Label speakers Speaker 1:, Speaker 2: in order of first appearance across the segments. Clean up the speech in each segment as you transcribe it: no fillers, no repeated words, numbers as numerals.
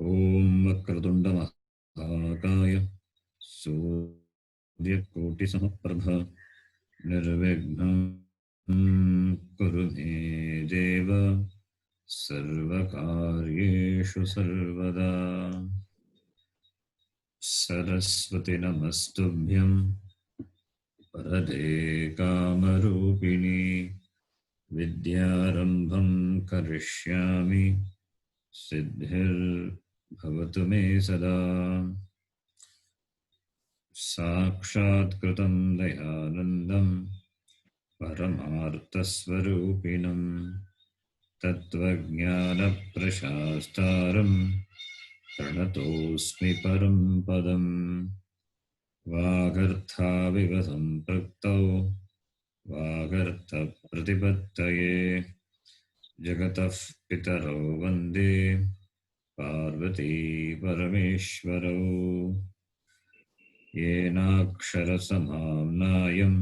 Speaker 1: ॐ वक्रतुण्डमहाकाय सूर्यकोटिसमप्रभ निर्विघ्नं कुरु मे देव सर्वकार्येषु सर्वदा। सरस्वती नमस्तुभ्यं वरदे कामरूपिणी विद्यारम्भं करिष्यामि सिद्धिर्भवतु मे सदा। साक्षात्कृतं दयानन्दं परमार्थस्वरूपिणं तत्त्वज्ञानप्रशास्तारं प्रणतोऽस्मि परं पदं। वागर्थाविव सम्पृक्तौ वागर्थप्रतिपत्तये जगतः पितरौ वन्दे पार्वती परमेश्वरौ। येनाक्षरसमाम्नायं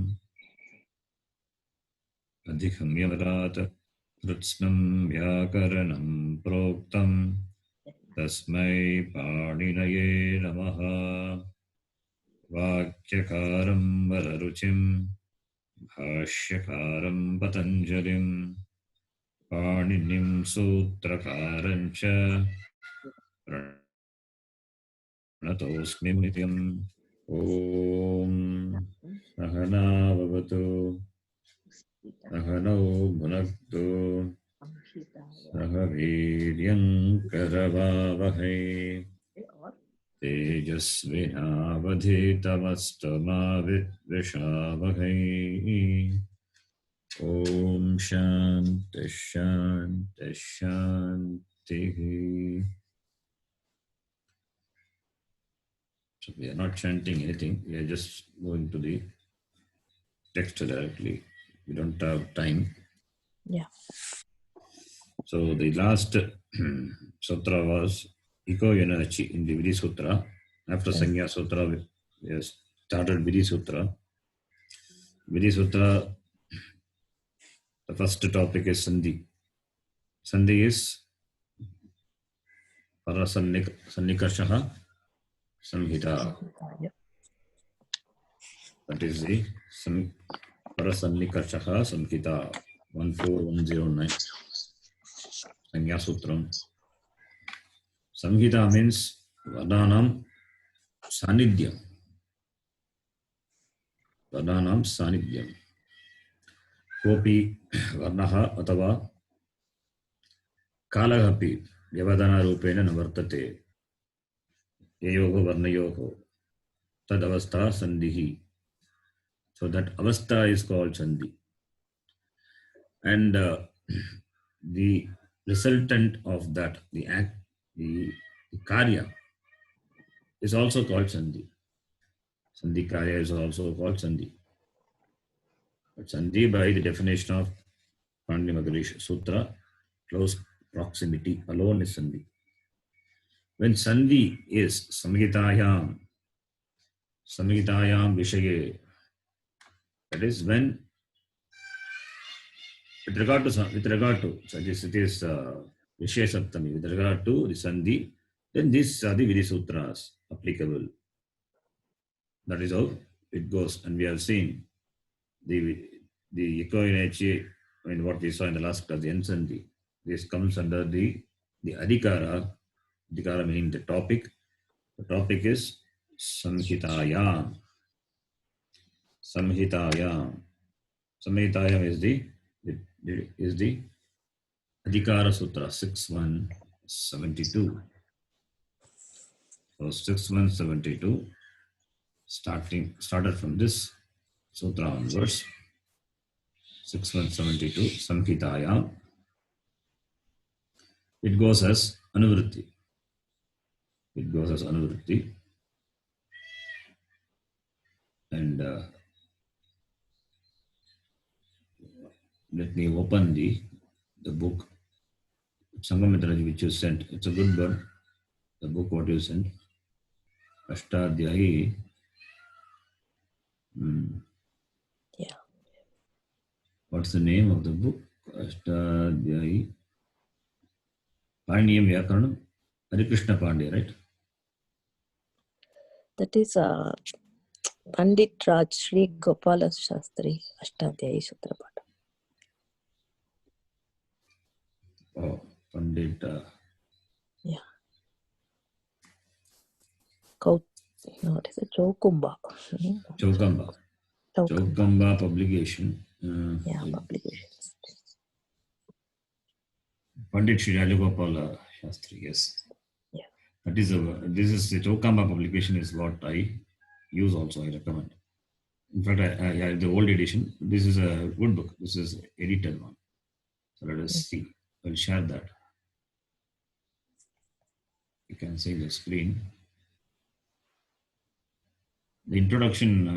Speaker 1: अधिगम्यवरात् कृत्स्नं व्याकरणं प्रोक्तं तस्मै पाणिनये नमः। वाक्यकारं वररुचिं भाष्यकारं पतञ्जलिं पाणिनिं सूत्रकारं च प्रणतोऽस्मि नित्यम्। ॐ सहना भवतु सहनौ भुनक्तु सह वीर्यं करवावहै तेजस्विनावधीतमस्तु मा विद्विषावहै। ॐ शान्ति शान्ति शान्तिः। So we are not chanting anything, we are just going to the text directly. We don't have time.
Speaker 2: Yeah.
Speaker 1: So the last sutra was Iko Yanachi in the Vidhi Sutra. After Sanya Sutra, we have started Vidhi Sutra. Vidhi Sutra, the first topic is Sandhi. Sandhi is Parasannikashaha Samhita. That is the Parasannikashaha Samhita 14109. Sanya Sutram. Samhita means Varnanam Sanidhyam. Varnanam Sanidhyam. Kopi Varnaha Atava Kalagapi Vyavadana Rupena Navartate Yayoho Varnayoho Tad Avastha Sandhihi. So that Avastha is called Sandhi. And the resultant of that, the act, the Karya is also called Sandhi. Sandhi Karya is also called Sandhi. But Sandhi, by the definition of Pandya Maharishi Sutra, close proximity alone is Sandhi. When Sandhi is Samhitayam Vishaye, that is when, with regard to, so it is Vishaya Saptami, with regard to the Sandhi, then these are the Vidhi Sutras applicable. That is how it goes. And we have seen the Ikoinachi, I mean, what we saw in the last class, the Ensandhi. This comes under the Adhikara. Adhikara meaning the topic. The topic is Samhitayam. Samhitayam. Samhitayam is the Adhikara Sutra 6172. So 6172 started from this sutra onwards. 6172 Samhitayam. It goes as Anuvritti. It goes as Anuvritti. And let me open the book Sangamitraji which you sent. It's a good one. The book what you sent. Ashtadhyayi.
Speaker 2: Yeah.
Speaker 1: What's the name of the book? Ashtadhyayi. Pariniyam Vyakaranam. Harikrishna Pandey, right?
Speaker 2: That is Pandit Raj Sri Gopala Shastri Ashtadhyayi Sutrapada.
Speaker 1: Oh, Pandit.
Speaker 2: Yeah. What is it? Chokumba.
Speaker 1: Chaukamba. Chaukamba publication.
Speaker 2: Yeah, publications.
Speaker 1: Pandit Sri Rajagopala Shastri, yes.
Speaker 2: Yeah.
Speaker 1: This is the Chaukamba publication is what I use also, I recommend. In fact, I have the old edition. This is a good book. This is edited one. So let us see. I'll share that. You can see the screen. The introduction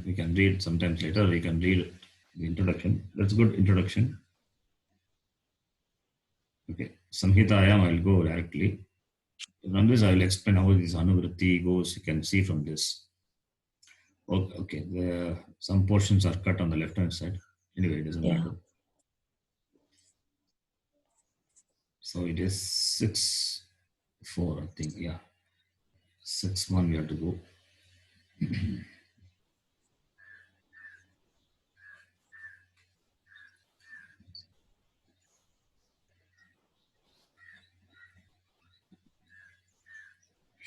Speaker 1: we can read sometimes later. We can read the introduction. That's good introduction. Okay, Samhitayam, I'll go directly. From this, I will explain how this Anuvritti goes. You can see from this. Okay, some portions are cut on the left hand side. Anyway, it doesn't matter. So it is 6:4, I think. Yeah, 6:1 we have to go.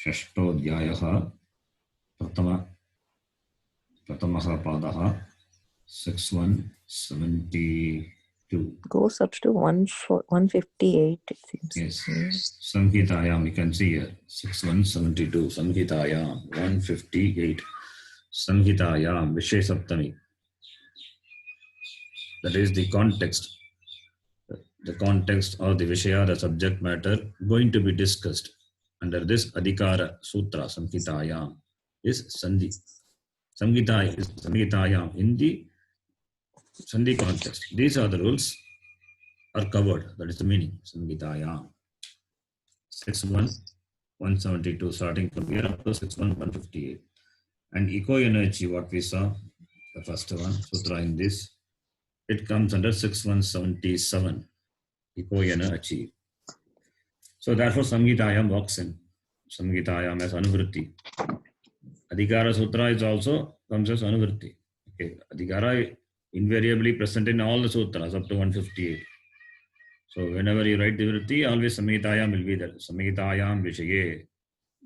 Speaker 1: षष्ठोऽध्यायः प्रथमः पादः 6:172.
Speaker 2: Goes up to 158, it seems.
Speaker 1: Yes. Samhitayam, you can see here 6:172. Samhitayam 158. Samhitayam Vishay Saptami. That is the context. The context or the Vishaya, the subject matter going to be discussed under this Adhikara Sutra Samhitayam is Sandhi. Samhitayam is Samhitayam in the Sandhi context. These are the rules are covered. That is the meaning. Samhitayam 6:172 starting from here up to 6:158. And eco energy, what we saw, the first one, Sutra in this, it comes under 6:177. Eco energy. So therefore, Samhitayam walks in. Samhitayam as Anuvritti. Adhikara Sutra is also comes as Anuvritti. Okay, Adhikara invariably present in all the sutras up to 158. So whenever you write the vritti, always Samhitayam will be there. Samhitayam Vishaye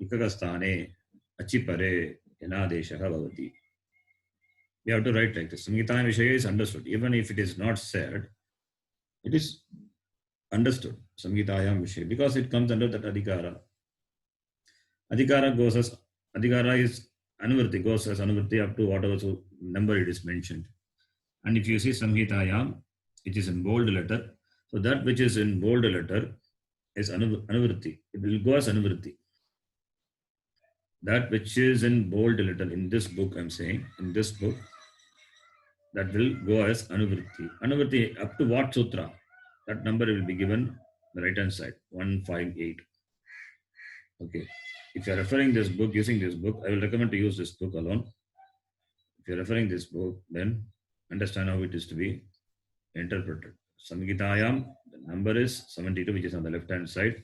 Speaker 1: Ikakastane Achipare Yanadeshaha Bhavati. We have to write like this. Samhitayam Vishaye is understood. Even if it is not said, it is understood. Samhitayam Vishaye. Because it comes under that Adhikara. Adhikara goes as Adhikara is Anuvritti, goes as Anuvritti up to whatever number it is mentioned. And if you see Samhitayam, it is in bold letter. So that which is in bold letter is Anuvritti. It will go as Anuvritti. That which is in bold letter in this book, I'm saying, in this book, that will go as Anuvritti. Anuvritti up to what sutra? That number will be given the right hand side, 158. Okay. If you are referring this book, using this book, I will recommend to use this book alone. If you are referring this book, then understand how it is to be interpreted. Samhitayam, the number is 72, which is on the left hand side.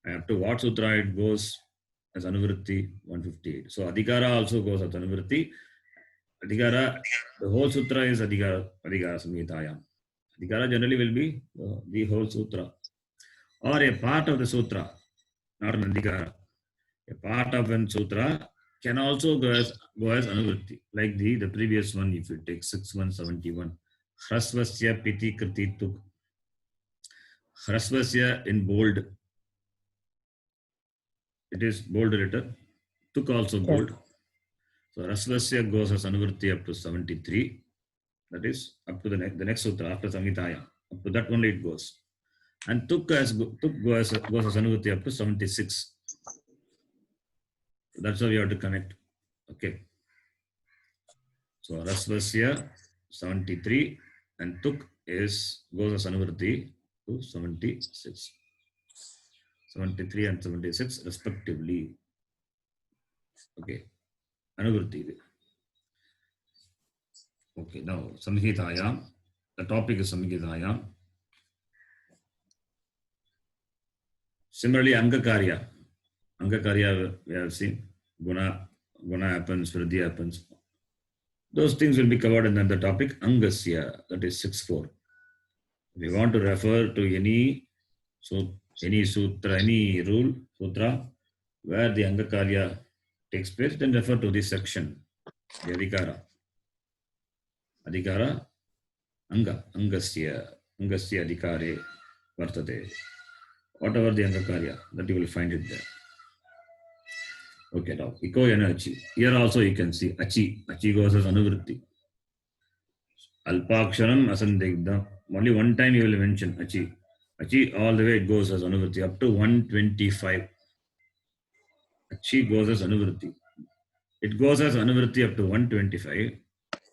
Speaker 1: And up to what sutra it goes as Anuvritti 158. So Adhikara also goes as Anuvritti. Adhikara, the whole sutra is Adhikara Samhitayam. Adhikara generally will be the whole sutra. Or a part of the sutra, not an Adhikara. A part of an sutra can also go as Anuvritti. Like the previous one, if you take 6:171. Hrasvasya Piti Kriti Tuk. Hrasvasya in bold. It is bold letter. Tuk also bold. So Hrasvasya goes as Anuvritti up to 73. That is up to the next sutra after Samhitaya. Up to that only it goes. And Tuk goes as Anuvritti up to 76. So that's how you have to connect. Okay. So Hrasvasya 73 and Tuk goes as Anuvritti to 76. 73 and 76 respectively. Okay. Anuvritti. Okay, now Samhitayam. The topic is Samhitayam. Similarly, Angakarya. Angakarya we have seen. Guna happens, Vriddhi happens. Those things will be covered in the topic Angasya, that is 6.4. If you want to refer to any sutra, any rule, sutra, where the Angakarya takes place, then refer to this section, the Adhikara. Adhikara, Angasya Adhikare Vartate. Whatever the Angakarya, that you will find it there. Okay, now, Iko Yana Achi. Here also you can see Achi. Achi goes as Anuvritti. Alpaksharam Asandigdha. Only one time you will mention Achi. Achi all the way it goes as Anuvritti up to 125. Achi goes as Anuvritti. It goes as Anuvritti up to 125.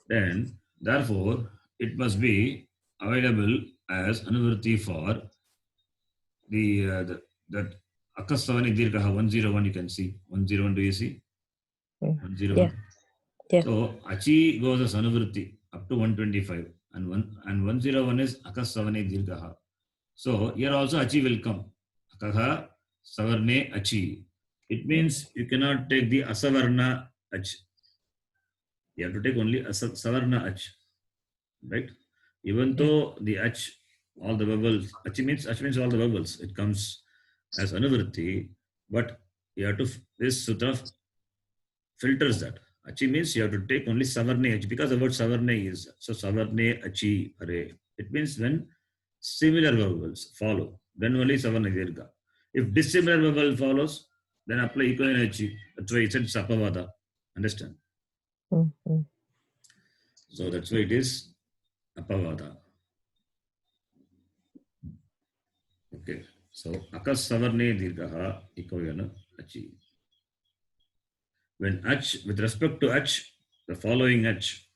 Speaker 1: Then, therefore, it must be available as Anuvritti for that Akastavani Dirghaha 101 you can see. 101 do you see? 101.
Speaker 2: Yeah.
Speaker 1: So Achi goes as Anuvritti up to 125 and 101 is Akastavani Dirghaha. So here also Achi will come. Akaha Savarne Achi. It means you cannot take the Asavarna Ach. You have to take only Savarna Ach. Right? Even though the Ach, all the vowels, Ach means all the vowels. It comes as Anuvritti, but you have to, this sutra filters that. Achi means you have to take only Savarne Achi, because the word Savarne is, so Savarne Achi Pare. It means when similar vowels follow, then only Savarne Dirgha. If dissimilar vowel follows, then apply Iko and Achi. That's why it said Sapavada. Understand?
Speaker 2: Mm-hmm.
Speaker 1: So that's why it is Apavada. Okay. So Akas Savarne Dirghaha Iko Yana Achi. When Ach, with respect to Ach, the following Ach,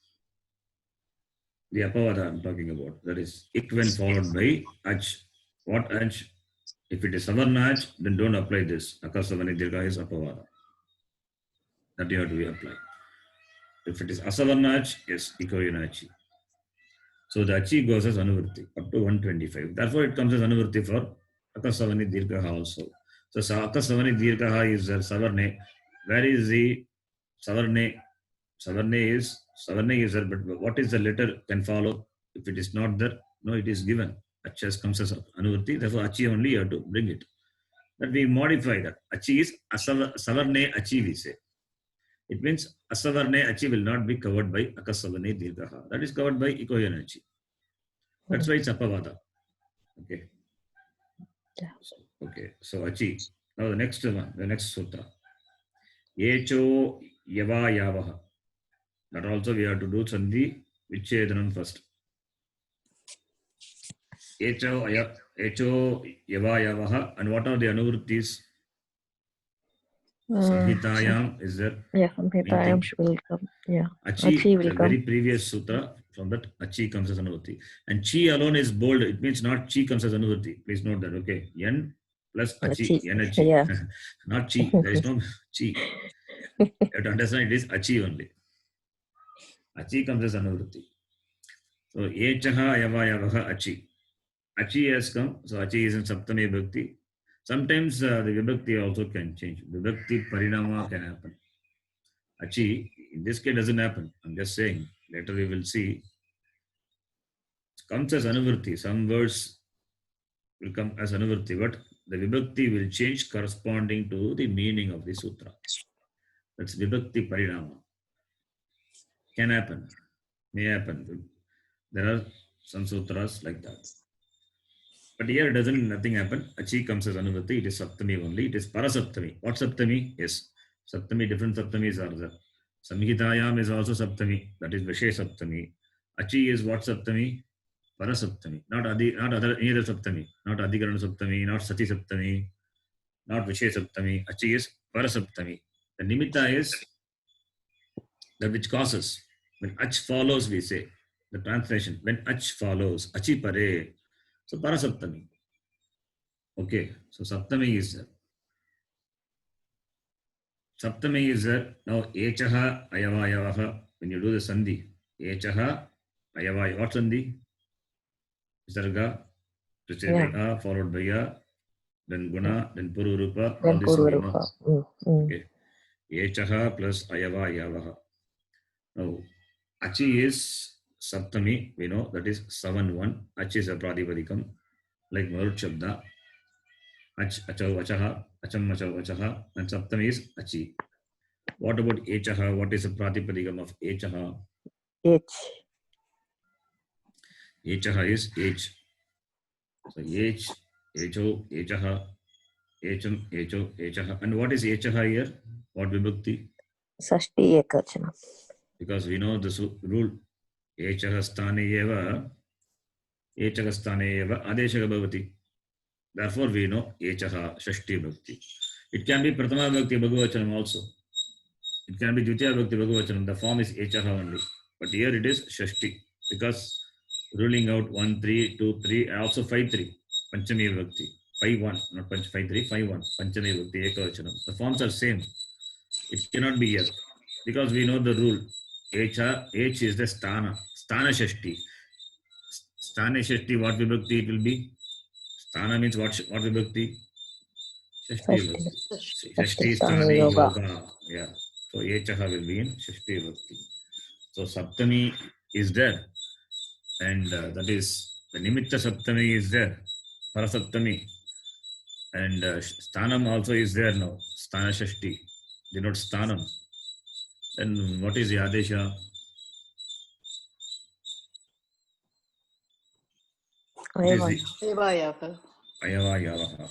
Speaker 1: the Apavada I'm talking about, that is Ik when followed by Ach. What Ach? If it is Savarna Ach, then don't apply this. Akasavani Dirgha is Apavada. That you have to be applied. If it is Asavarna Ach, yes, Ikoyana Achi. So the Achi goes as Anuvritti up to 125. Therefore, it comes as Anuvritti for Akasavani Dirgha also. So Akasavani Dirgha is Savarne. Where is the Savarne? Savarne is there, but what is the letter can follow? If it is not there, no, it is given. Achas comes as Anuvritti, therefore Achi only you have to bring it. But we modify that. Achi is Savarne Achi, we say. It means Asavarne Achi will not be covered by Akasavane Dirghaha. That is covered by Ikoyan Achi. That's why it's Apavada. Okay.
Speaker 2: Yeah.
Speaker 1: Okay. So Achi. Now the next one, the next sutra. Yecho Yava Yavaha. That also we have to do Sandhi Vichedanam first. Yecho Yava Yavaha. And what are the Anuvrittis? Samhitayam is there?
Speaker 2: Yeah, Samhitayam will come. Yeah.
Speaker 1: Achi
Speaker 2: will
Speaker 1: the
Speaker 2: come.
Speaker 1: very previous sutra, from that Achi comes as Anuvritti. And Chi alone is bold. It means not Chi comes as Anuvritti. Please note that. Okay. Yan plus Achi. Yan Achi.
Speaker 2: Yeah.
Speaker 1: Not Chi. There is no Chi. You have to understand it is Achi only. Achi comes as Anuvritti. So Echaha Yavayavaha Achi. Achi has come. So Achi is in Saptami Vibhakti. Sometimes the Vibhakti also can change. Vibhakti Parinama can happen. Achi, in this case, doesn't happen. I'm just saying. Later we will see. It comes as Anuvritti. Some words will come as Anuvritti, but the Vibhakti will change corresponding to the meaning of the sutra. That's Vibhakti Parinama. Can happen. May happen. There are some sutras like that. But here nothing happen. Achi comes as Anuvritti. It is Saptami only. It is Parasaptami. What Saptami? Yes. Saptami, different Saptamis are there. Samhitayam is also Saptami. That is Vishesh Saptami. Achi is what Saptami? Parasaptami. Not any other Saptami. Not Adhikarana Saptami. Not Sati Saptami. Not Vishesh Saptami. Achi is Parasaptami. The Nimitta is that which causes. When Ach follows, we say. The translation. When Ach follows. Achi Pare. So Parasaptami. Okay. So Saptami is there. Saptami is there. Now Echaha Ayavayavaha. When you do the Sandhi. Echaha Ayavaya. What Sandhi? Visarga. Followed by a then guna, then pururupa, all
Speaker 2: Then
Speaker 1: this we know.
Speaker 2: Pururupa.
Speaker 1: Okay. Echaha plus ayava yavaha. Now, achi is saptami, we know, that is 7-1. Achi is a pratipadikam, like Marut Shabda. Ach, achau, achaha, acham, achau, achaha, and saptami is achi. What about echaha? What is the pratipadikam of echaha?
Speaker 2: H.
Speaker 1: Echaha is H. So H, Echo, Echaha, Echam, Echo, Echaha. And what is Echaha here? What vibhakti?
Speaker 2: Sashti Ekachana.
Speaker 1: Because we know this rule. Echaha sthane eva, Echaha sthane eva, Adeshaka bhavati. Therefore we know Echaha, Shashti bhakti. It can be Prathama bhakti bhagavachanam also. It can be Dvitiya bhakti bhagavachanam. The form is Echaha only. But here it is Shashti. Because ruling out 1, 3, 2, 3, and also 5, 3. Panchami Vibhakti. 5, 1, not 5, 3, 5, 1. Panchami Vibhakti, Ekavachanam. The forms are same. It cannot be here. Because we know the rule. H is the Sthana. Sthana Shashti. Sthana Shashti, what Vibhakti it will be? Sthana means what Vibhakti? Shashti Vibhakti. Shashti Sthane Yoga. Yeah. So Echaha will be in Shashti Vibhakti. So Saptami is there. And that is the Nimitta Saptami is there, Parasaptami, and Sthanam also is there now, Sthana Shashti, denotes Sthanam. Then what is the Adesha?
Speaker 3: Ayava
Speaker 1: Ayava.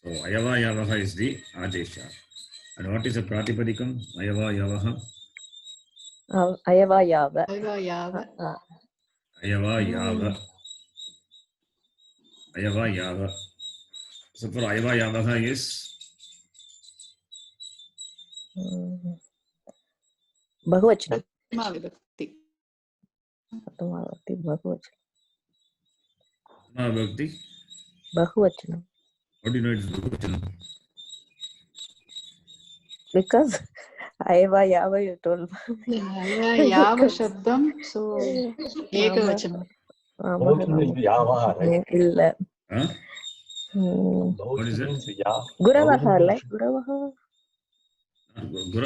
Speaker 1: So Ayava Yavaha is the Adesha. And what is the Pratipadikam? Ayava Yavaha?
Speaker 2: Ayava Yava.
Speaker 1: Ayava Yava. So for Ayava Yavaha is
Speaker 2: Bahuvachanam.
Speaker 3: Vibhakti.
Speaker 2: Bahuvachanam.
Speaker 1: Bhakti.
Speaker 2: Bahuvachanam.
Speaker 1: How do you know it's Bahuvachanam?
Speaker 2: Because Ayava Yava you told.
Speaker 3: Yava Shabdam, so Ekavachanam.
Speaker 2: Illa.
Speaker 1: Huh? What is it?
Speaker 2: Guravaha, like Guravaha.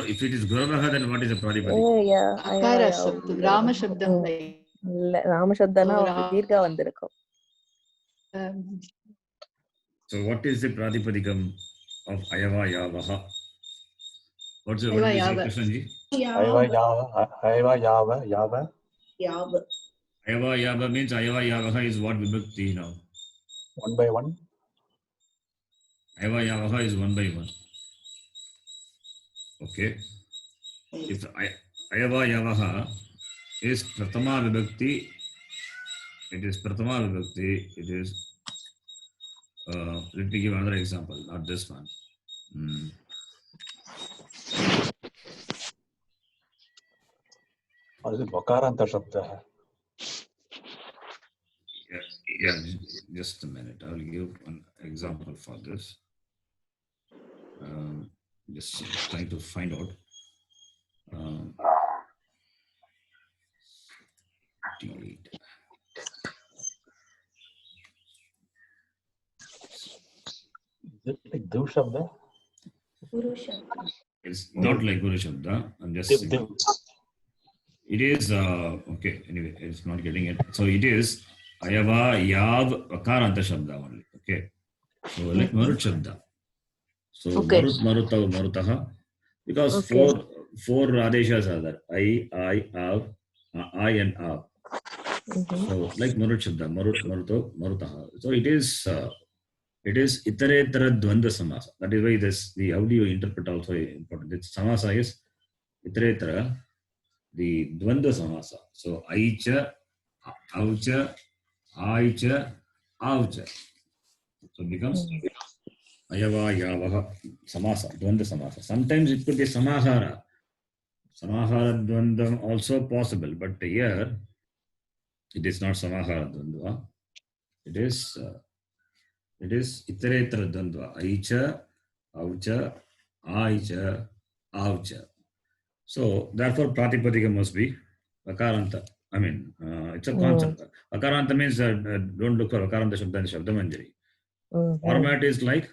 Speaker 1: If it is Guravaha, then what is the Pratipadikam?
Speaker 2: Yeah.
Speaker 3: Akara Shabdam, Rama Shabdam.
Speaker 2: Rama Shabdana Dirga vandirukkum.
Speaker 1: So what is the Pratipadikam of Ayava Yavaha? What's the
Speaker 3: Ayava Yava.
Speaker 1: Krishnanji?
Speaker 4: Ayava Yava.
Speaker 1: Ayava Yava means Ayava Yavaha is what vibhakti now?
Speaker 4: 1 by 1.
Speaker 1: Ayava Yavaha is 1 by 1. Okay. If Ayava Yavaha is Prathama Vibhakti, it is Prathama Vibhakti, it is, let me give another example, not this one.
Speaker 4: Vakaranta Shabda.
Speaker 1: Yeah, just a minute. I will give an example for this. Just trying to find out. 58.
Speaker 4: Is it like Div Shabda?
Speaker 1: It's not like Guru Shabda. I'm just
Speaker 4: Div.
Speaker 1: It is okay. Anyway, it's not getting it. So it is Ayava Yav Vakaranta Shabda only. Okay. So like Marut Shabda. So
Speaker 2: Okay.
Speaker 1: Marut Marutaha. Because
Speaker 2: Okay.
Speaker 1: four Adeshas are there. I and Av. So like Marut Shabda, Maruto, Marutaha. So it is Itaretara Dvanda Samasa. That is why the how do you interpret also important. It's Samasa is Itaretara, the Dvanda Samasa. So Aicha, Aucha, Aicha, Aucha. So it becomes Ayava Yavaha Samasa, Dvanda Samasa. Sometimes it could be Samahara. Samahara Dvandam also possible, but here it is not Samahara Dvandva. It is Itaretara Dvandva. Aicha, Aucha, Aicha, Aucha. So therefore Pratipadika must be Vakaranta. I mean, it's a concept. Vakaranta means don't look for Vakaranta Shabda in Shabdamanjari. Format is like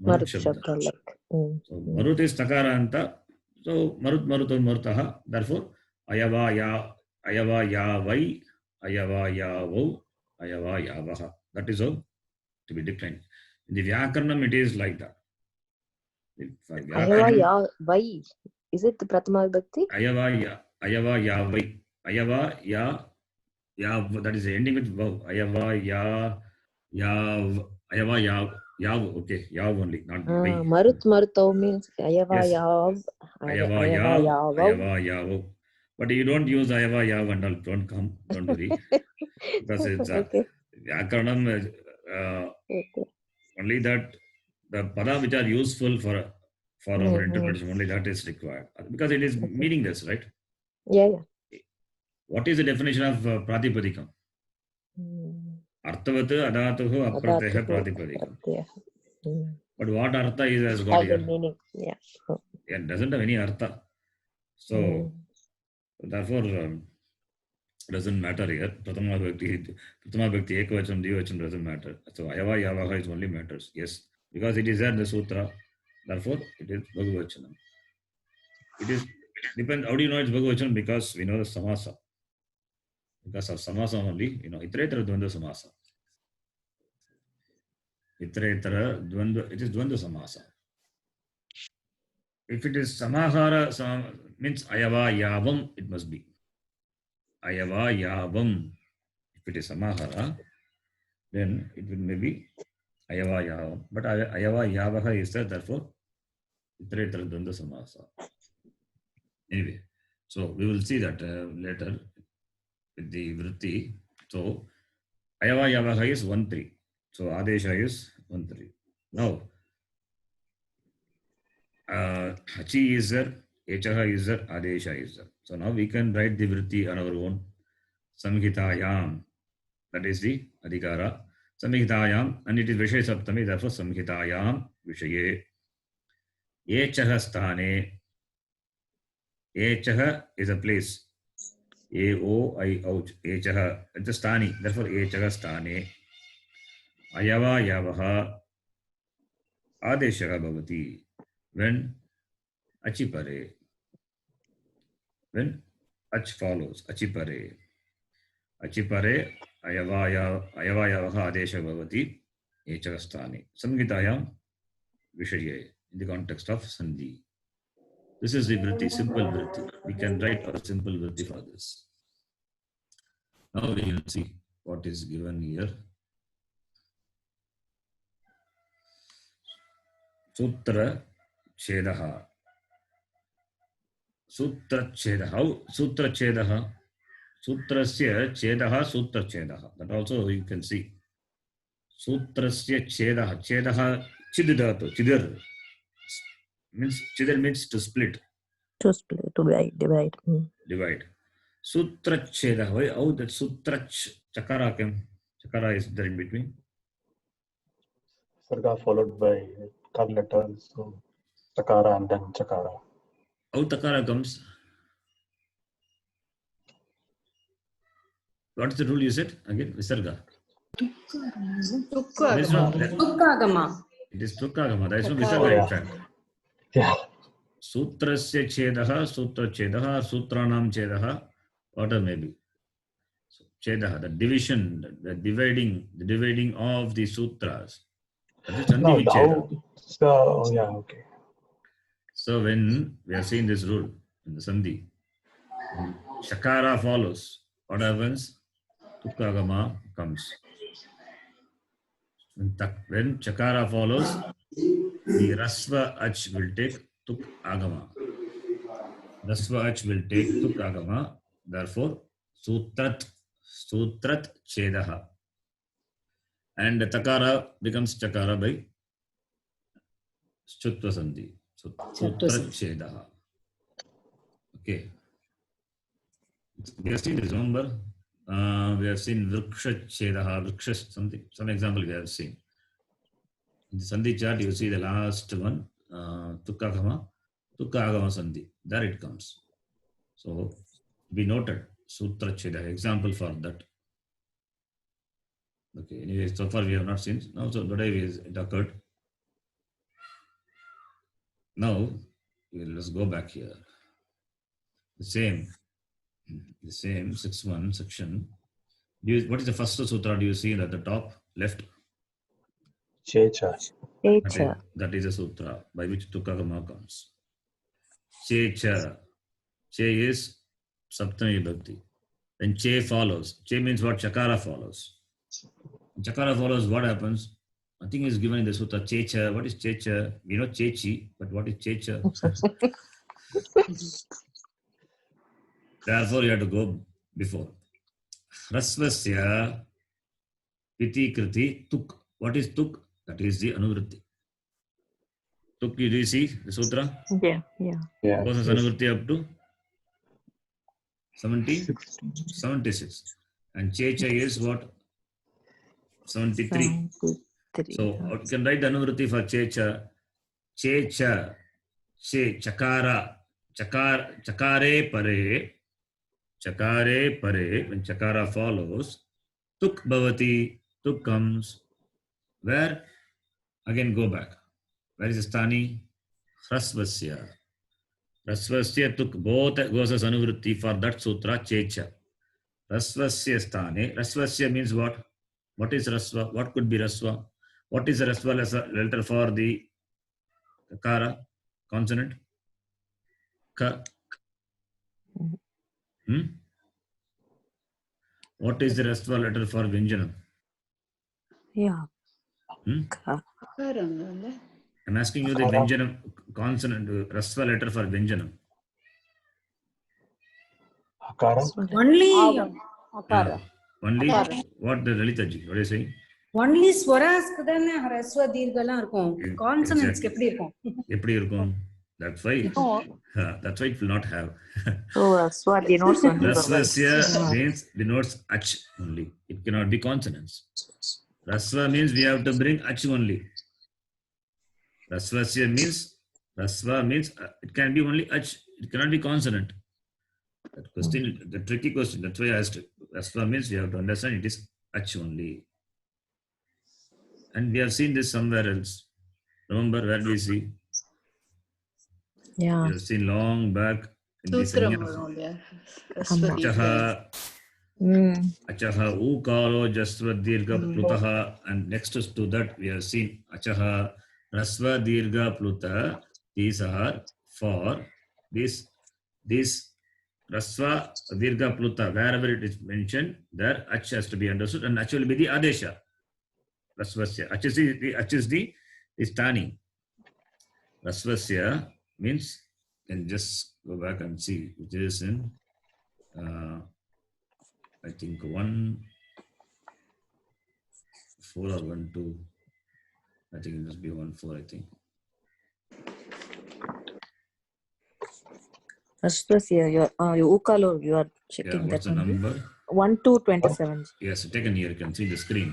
Speaker 1: Marut
Speaker 2: Marut
Speaker 1: Shabda.
Speaker 2: Shabda like.
Speaker 1: So Marut is Takaranta. So Marut Marutam Marutaha. Therefore, Ayava Yavai, Ayava Yavo, Ayava Yavaha. That is how to be declined. In the Vyakaranam, it is like that.
Speaker 2: Ayava ya vai. Is it the Prathama Vibhakti?
Speaker 1: Ayava Yavai. Ayava Ya, that is ending with Vav. Ayava Yav. Okay, Yav only, not Vai.
Speaker 2: Marut Marutau means Ayava
Speaker 1: Yes.
Speaker 2: Yav.
Speaker 1: Ayava Yav. But you don't use Ayava Yav and all. Don't worry. Because it's
Speaker 2: Okay.
Speaker 1: Vyakaranam,
Speaker 2: Okay.
Speaker 1: only that the pada which are useful for our interpretation, only that is required. Because it is meaningless, right?
Speaker 2: Yeah.
Speaker 1: What is the definition of Pratipadikam? Arthavat adatuhu apratyah Pratipadikam. But what artha is has got
Speaker 2: Has a
Speaker 1: here?
Speaker 2: meaning. Yeah.
Speaker 1: It doesn't have any artha. So, therefore, doesn't matter here. Prathama Bhakti, Ekavachanam, Dvivachanam doesn't matter. So, Ayava Yavaha is only matters. Yes, because it is there in the sutra. Therefore, it is Bhagavachanam. It is depends. How do you know it's Bhagavachanam? Because we know the samasa. Because of samasa only, Itaretara Dvandva samasa. Itaretara Dvandva, it is Dvandva samasa. If it is samahara, means Ayava Yavam, it must be. Ayava Yavam. If it is samahara, then it will maybe Ayava Yavam. But Ayava Yavaha is there, therefore, Itaretara Dvandva samasa. Anyway, so we will see that later with the vritti. So, Ayava Yavaha is 1-3. So, Adesha is 1-3. Now, Hachi is there, Echaha is there, Adesha is there. So, now we can write the vritti on our own. Samhitayam, that is the Adhikara. Samhitayam, and it is Vishay Saptami, therefore, Samhitayam Vishaye. Echaha Sthane. Echaha is a place. A-O-I-Ouch. Echaha, it's a Sthani, therefore, Echaha Sthane. Ayava Yavaha Adeshaha Bhavati. When Achipare. When Ach follows. Achipare. Achipare Ayava Yavaha Adeshaha Bhavati. Echaha Sthane. Samhitayam Vishaye. In the context of Sandhi. This is the vritti, simple vritti. We can write a simple vritti for this. Now we will see what is given here. Sutra Chedaha. Sutra Chedaha. How Sutra Chedaha? Sutrasya Chedaha, Sutra Chedaha. That also you can see. Sutrasya Chedaha. Chedaha Chididatu. Chidar. Chidar means to split.
Speaker 2: To split, to divide.
Speaker 1: Divide. Sutra Chedaha. Why? How that Sutra Chakara came? Chakara is there in between.
Speaker 4: Sarga followed by kar letters, so Takara and then Chakara.
Speaker 1: How Takara comes? What is the rule you said? Again, Visarga.
Speaker 3: Tukkagama.
Speaker 1: It is Tukkagama. There is no Visarga in fact.
Speaker 4: Yeah.
Speaker 1: Sutrasya Chedaha, Sutra Chedaha, Sutranam Chedaha, whatever may be. So, Chedaha, the division, the dividing of the sutras. That is Sandhi
Speaker 4: No,
Speaker 1: Vicheda.
Speaker 4: so yeah, okay.
Speaker 1: So when we are seeing this rule in the Sandhi, Shakara follows. What happens? Tukkagama comes. When Chakara follows, the Rasva Ach will take Tuk Agama. Rasva Ach will take Tuk Agama. Therefore, Sutrat Chedaha. And Takara becomes Chakara by Chutva Sandhi. So, Sutrat Chedaha. Okay. We have seen this, remember? We have seen Vriksha Chedaha, Vriksha something. Some example we have seen. In the Sandhi chart, you see the last one, Tukkagama Sandhi. There it comes. So, we noted Sutra Chedaha, example for that. Okay, anyway, so far we have not seen. Now, so today it occurred. Now, let's go back here. The same 6.1 section. What is the first sutra? Do you see at the top left?
Speaker 4: Checha.
Speaker 2: Checha.
Speaker 1: That is a sutra by which Tukagama comes. Checha. Che is Saptami Bhakti. Then Che follows. Che means what? Chakara follows. Chakara follows, what happens? Nothing is given in the sutra. Checha. What is Checha? We know Chechi, but what is Checha? Therefore, you have to go before. Hrasvasya Piti Kriti Tuk. What is Tuk? That is the Anuvritti. Tuk, do you see the sutra?
Speaker 2: Yeah.
Speaker 4: Yeah.
Speaker 1: What was
Speaker 4: Yes.
Speaker 1: Anuvritti up to? 76. And Checha is what? 73.
Speaker 2: 73.
Speaker 1: So you can write the Anuvritti for Checha. Checha. Che. Chakara. Chakare pare. Chakare pare. When Chakara follows. Tuk bhavati. Tuk comes. Where? Again go back. Where is the Stani? Hrasvasya. Hrasvasya tuk both goes as Anuvritti for that sutra Checha. Rasvasya Stane. Rasvasya means what? What is Rasva? What could be Rasva? What is the Rasva as a letter for the Kara consonant? Ka. What is the Rasva letter for Vyanjanam?
Speaker 2: Yeah.
Speaker 3: Akaram alla.
Speaker 1: I'm asking you the
Speaker 4: Akara.
Speaker 1: Vyanjanam consonant, Rasva letter for Vyanjanam.
Speaker 4: Akara.
Speaker 3: Only
Speaker 5: Akara.
Speaker 1: Only
Speaker 5: Akara.
Speaker 1: what the Lalitaji? What are you saying?
Speaker 3: only ஸ்வராஸ்க்கு தானே ஹ்ரஸ்வ தீர்க்கெல்லாம் இருக்கும். கான்சனன்ட்ஸ்க்கு எப்படி இருக்கும்?
Speaker 1: எப்படி இருக்கும்? That's why.
Speaker 5: Oh.
Speaker 1: That's why it will not have.
Speaker 2: So Rasva denotes only vowels.
Speaker 1: Rasvasya means denotes ach only. It cannot be consonants. Rasva means we have to bring ach only. Rasvasya means it can be only ach. It cannot be consonant. That question, the tricky question. That's why I asked. Rasva means we have to understand it is ach only. And we have seen this somewhere else. Remember where we see?
Speaker 2: Yeah.
Speaker 1: We have seen long back in the
Speaker 5: Sutram
Speaker 1: sannyasa.
Speaker 5: வரும் இல்லையா?
Speaker 1: Achaha, Achaha, Ukalo, Jasva, Dirga, Plutaha, and next to that we have seen Achaha, Rasva, Dirga, Pluta. These are for this Rasva, Dirga, Pluta. Wherever it is mentioned, there Ach has to be understood, and Ach will be the Adesha. Rasvasya. Ach is the Stani. Rasvasya means, can just go back and see, which is in, I think 1-4 or 1-2. I think it must be 1-4, I think.
Speaker 2: Rasvasya, your Ukalo, you are
Speaker 1: Yeah,
Speaker 2: checking
Speaker 1: what's
Speaker 2: that
Speaker 1: the
Speaker 2: only.
Speaker 1: number?
Speaker 2: 1-27.
Speaker 1: Yes, taken here, you can see the screen.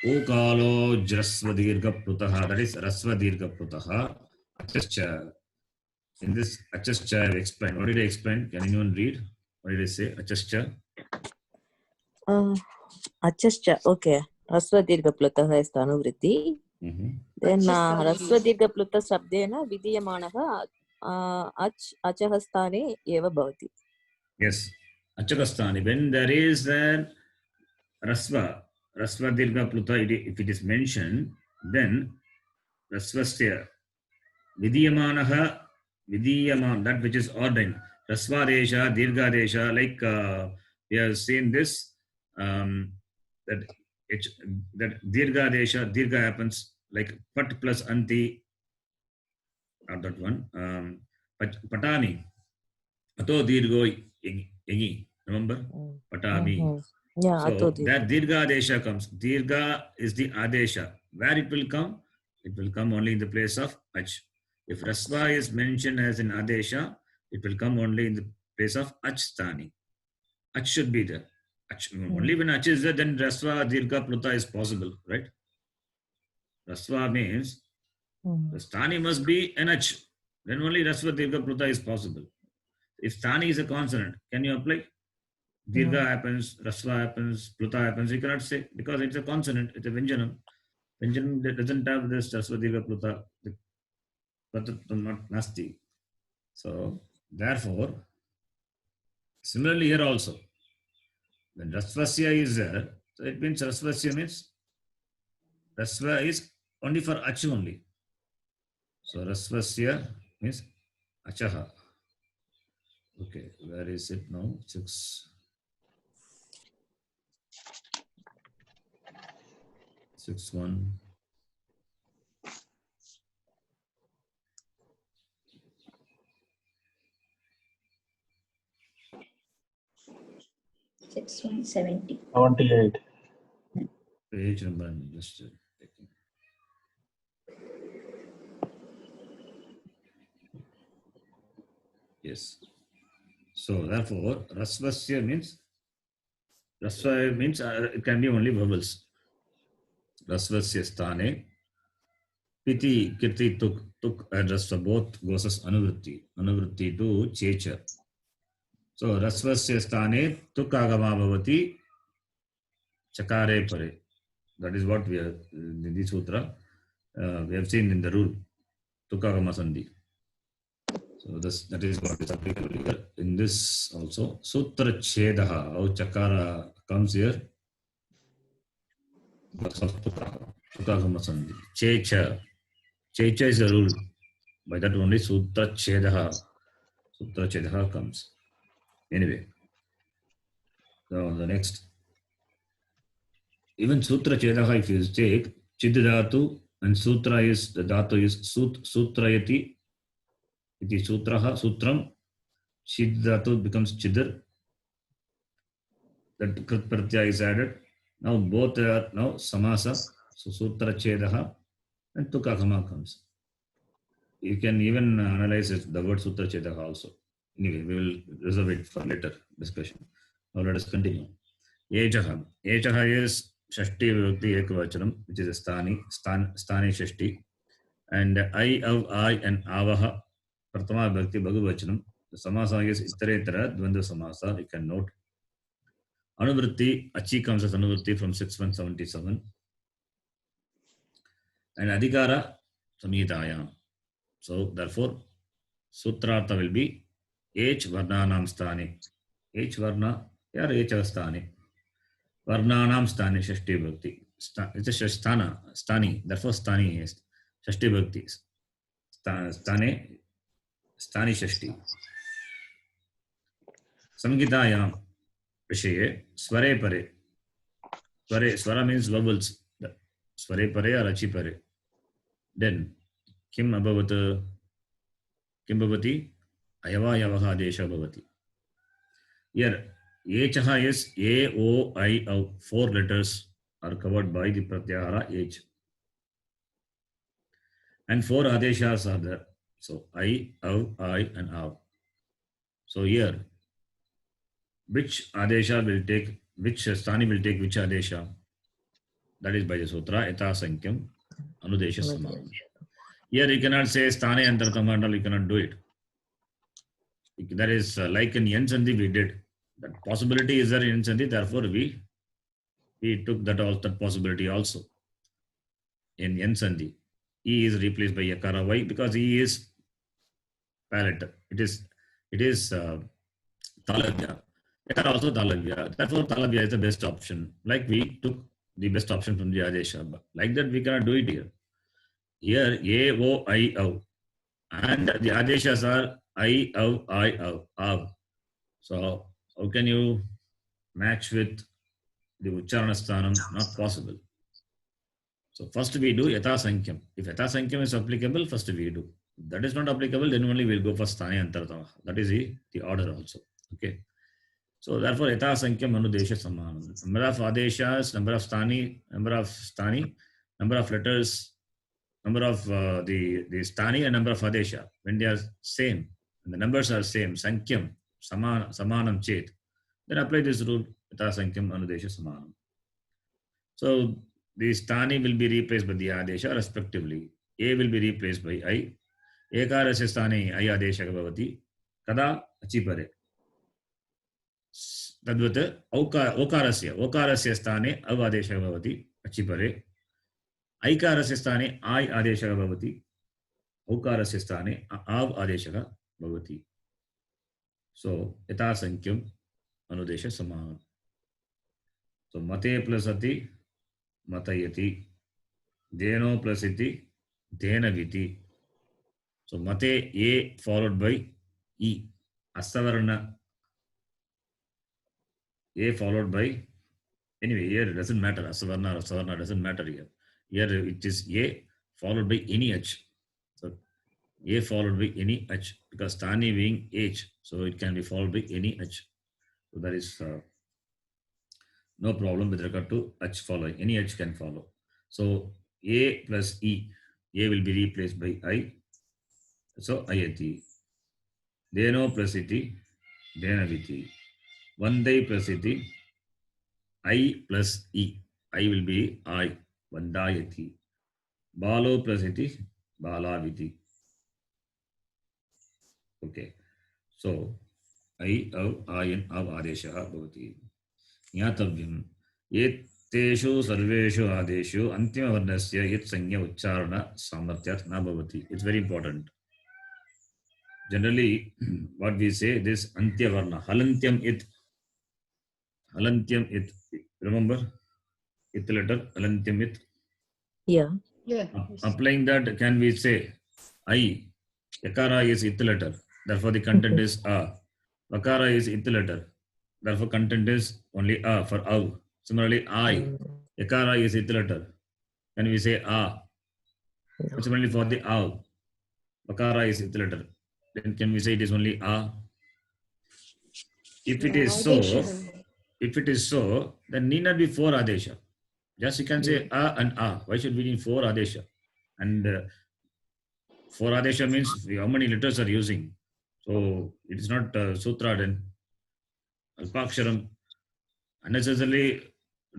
Speaker 1: Ukalo Jasvadirga Plutaha, that is Rasvadirga Plutaha. Achascha. In this Achascha, I have explained. What did I explain? Can anyone read? What did I say? Achascha.
Speaker 2: Achascha, okay. Rasva Dirga Plutaha is the Anuvritti. Then Rasva Dirga Pluta Shabdena Vidiyamanaha Achahastane Eva Bhavati.
Speaker 1: Yes. Achakastani. When there is an Rasva Dirga Pluta, if it is mentioned, then Rasvasya Vidiyamanaha Vidiyaman, that which is ordained. Rasva Desha, Dirga Desha, like we have seen this, that Dirga Desha, Dirga happens like Pat plus Anti, not that one, Patani, Ato Dirgo Egi, remember? Patami.
Speaker 2: Yeah,
Speaker 1: So that Dirga Adesha comes. Dirga is the Adesha. Where it will come? It will come only in the place of Ach. If Rasva is mentioned as an Adesha, it will come only in the place of Ach Stani. Ach should be there. Only when Ach is there, then Rasva Dirga Pluta is possible, right? Rasva means the Stani must be an Ach. Then only Rasva Dirga Pluta is possible. If Stani is a consonant, can you apply? Dirgha happens, Rasva happens, Pluta happens. You cannot say because it's a consonant, it's a Vyanjanam. Vyanjanam that doesn't have this Rasva, Dirgha, Pluta. Not nasti. So therefore, similarly here also, when Rasvasya is there, so it means Rasvasya means Rasva is only for Ach only. So Rasvasya means Achaha. Okay, where is it now? 6. 6-1.
Speaker 5: Six 170.
Speaker 4: 78.
Speaker 1: Page number, I'm just checking. Yes. So therefore, Rasvasya means it can be only vowels. Rasvasya sthane. Piti, Kirti, Tuk, and Rasva both goes as Anuvritti. Anuvritti to Checha. So Rasvasya sthane Tuk agama bhavati Chakare pare. That is what we are in this sutra. We have seen in the rule. Tuk agama sandhi. So that is what is applicable here. In this also, Sutra Chedaha, how Chakara comes here. Tukagama sandhi. Checha. Checha is a rule. By that only Sutra Chedaha comes. Anyway, so the next. Even Sutra Chedaha, if you take Chid Dhatu and Sutra is, the Dhatu is Sutrayati. It is Sutraha, Sutram. Chid Dhatu becomes Chidar. That Krit Pratyaya is added. Now both are now Samasa. So Sutra Chedaha and Tukagama comes. You can even analyze the word Sutra Chedaha also. Anyway, we will reserve it for later discussion. Now let us continue. Ejaha. Ejaha is Shashti Vibhakti Ekavachanam, which is a Stani Shashti. And I, Av, I, and Avaha, Pratama Vibhakti Bhagavachanam. The Samasa is Ittaretara, Dvandva Samasa, you can note. Anuvritti, Achi comes as Anuvritti from 6177. And Adhikara, Samhitayam. So therefore, Sutrartha will be H Varnanam Sthani. H Varna, or H Sthani. Varnanam Sthani Shashti Bhakti. It's a Shasthana, Sthani. Therefore, Sthani is Shashti Bhakti. Sthani Shashti. Samgitayam Vishaye Sware Pare. Swara means vowels. Sware Pare or Achi Pare. Then, Kim Abhavati Ayava Yavaha Desha Bhavati. Here, Echaha is A, O, I, O. 4 letters are covered by the Pratyahara H. And 4 Adeshas are there. So, I, Av, I, and Av. So, here, which Adesha will take, which Sthani will take which Adesha? That is by the Sutra, Eta Sankyam, Anudesha Samanam. Here, you cannot say Sthane Antartamandal, you cannot do it. That is like in Yen Sandhi we did. That possibility is there in Yen Sandhi, therefore we took that possibility also. In Yen Sandhi, E is replaced by Yakara. Why? Because E is palate. It is Talavya. Yakara also Talavya. Therefore, Talavya is the best option. Like we took the best option from the Adesha. Like that, we cannot do it here. Here, A, O, I, O. And the Adeshas are I, O, I, O, Av. So, how can you match with the Ucharana Sthanam? Not possible. So, first we do Yatha Sankyam. If Yatha Sankyam is applicable, first we do. If that is not applicable, then only we will go for Sthani Antartama. That is the order also. Okay. So, therefore, Yatha Sankyam Anudesha Samanam. Number of Adeshas, number of Sthani, number of letters, number of the Sthani and number of Adesha. When they are same, and the numbers are same, Sankyam, Samanam Chet, then apply this rule, Yatha Sankyam Anudesha Samanam. So, the Sthani will be replaced by the Adesha respectively. A will be replaced by I. Ekarasya Sthani I Adesha Bhavati. Kada Achipare. तद्वत् ओकारस्य स्थाने अव् आदेशः भवति अचिपरे ऐकारस्य स्थाने आय् आदेशः भवति औकारस्य स्थाने आव् आदेशः भवति सो यथासंख्यम् अनुदेश समानम् सो मते प्लस अति मतयति धेनो प्लस इति धेनविति सो मते ए followed by e asavarna a followed by anyway here it doesn't matter asavarna or asavarna doesn't matter here it is a followed by any h so a followed by any h because Thani being h so it can be followed by any h so there is no problem with regard to h following any h can follow so a plus e a will be replaced by I so ayati dheno plus iti dhenaviti vandai plus iti I plus e I will be I vandayati balo plus iti balaviti okay so I ayan av adeshah bhavati ज्ञातव्यम् एतेषु सर्वेषु आदेशु अन्तिमवर्णस्य यत् संज्ञा उच्चारण सामर्थ्यात् न भवति it's very important generally what we say this अन्त्यवर्ण हलन्त्यम इत रिमेंबर it letter हलन्त्यम इत
Speaker 2: Yeah.
Speaker 1: applying that can we say I yakara is it letter therefore the content is a vakara is it letter therefore content is only a for av similarly I yakara is it letter can we say a similarly for the av vakara is it letter then can we say it is only a if it is so then need not be four adesha just you can say a and a why should we need four adesha and four adesha means how many letters are using so it is not sutra then alpaksharam unnecessarily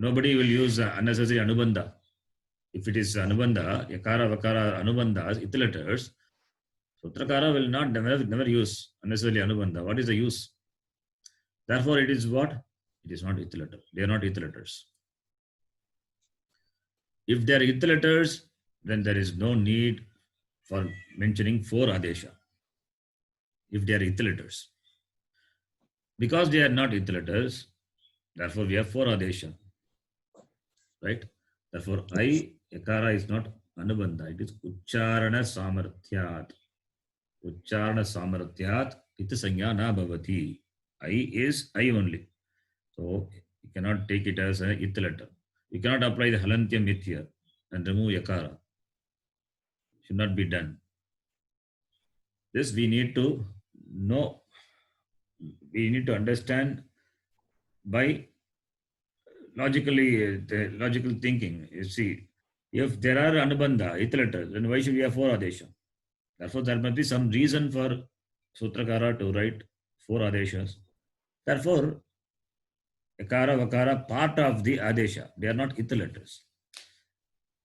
Speaker 1: nobody will use unnecessary anubandha if it is anubandha yakara vakara anubandhas it letters sutrakara will not never use unnecessarily anubandha what is the use therefore it is what it is not it letter they are not it letters if they are it letters then there is no need for mentioning four adesha if they are it letters because they are not it letters therefore we have four adesha right therefore I yakara is not anubandha it is uchcharana samarthyat iti sanya na bhavati I is I only so you cannot take it as a it letter you cannot apply the halantyam it here and remove yakara should not be done this we need to know we need to understand by logical thinking you see if there are anubandha it letters then why should we have four adesha therefore there must be some reason for sutrakara to write four adeshas therefore yakara vakara part of the adesha they are not it letters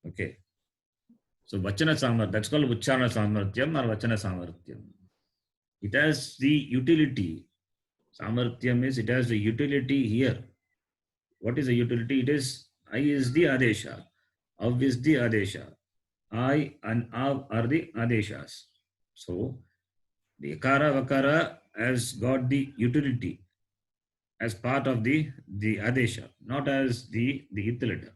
Speaker 1: okay so vachana samarthya that's called uchcharana samarthyam or vachana samarthyam it has the utility samarthyam is it has the utility here what is the utility it is I is the adesha av is the adesha I and av are the adeshas so the yakara vakara has got the utility as part of the adesha not as the it letter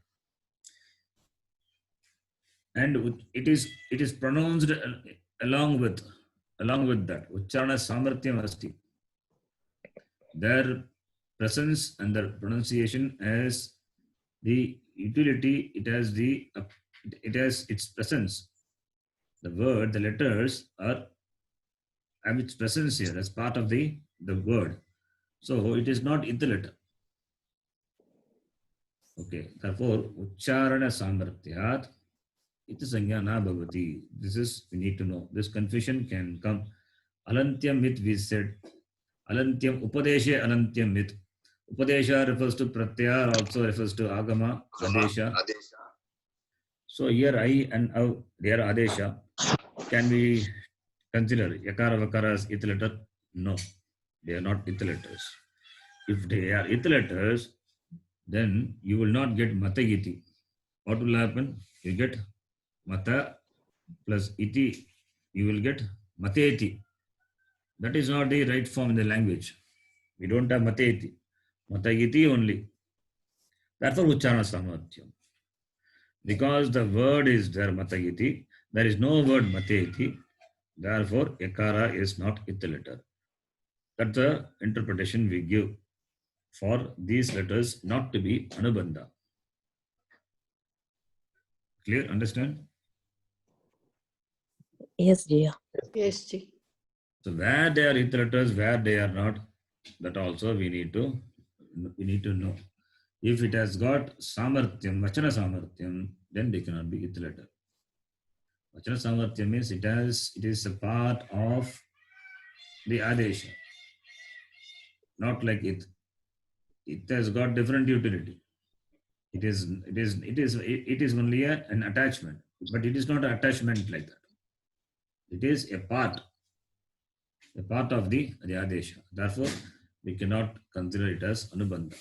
Speaker 1: and it is pronounced along with that uchcharana samarthyam asti their presence and their pronunciation as the utility it has its presence the word the letters have its presence here as part of the word so it is not it letter okay therefore uchcharana samarthyat iti sanya na bhavati this is we need to know this confusion can come alantyam with we said alantyam upadeshe alantyam with upadesha refers to pratyaya also refers to agama adesha so here I and av they are adesha can we consider yakara vakara as it letter no they are not it letters if they are it letters, then you will not get matagiti. What will happen? You get mata plus iti, you will get mateti. That is not the right form in the language. We don't have mateti. Matagiti only. Therefore, ucharana samarthyam. Because the word is there, matagiti, there is no word mateti. Therefore, yakara is not it letter. That's the interpretation we give for these letters not to be anubandha. Clear? Understand?
Speaker 2: Yes, Jia.
Speaker 3: Yes, Ji.
Speaker 1: So where they are it letters, where they are not, that also we need to know. If it has got samarthyam, vachana samarthyam, then they cannot be it letter. Vachana samarthyam means it is a part of the adesha, not like it. It has got different utility. It is only an attachment, but it is not an attachment like that. It is a part of the adesha. Therefore, we cannot consider it as anubandha.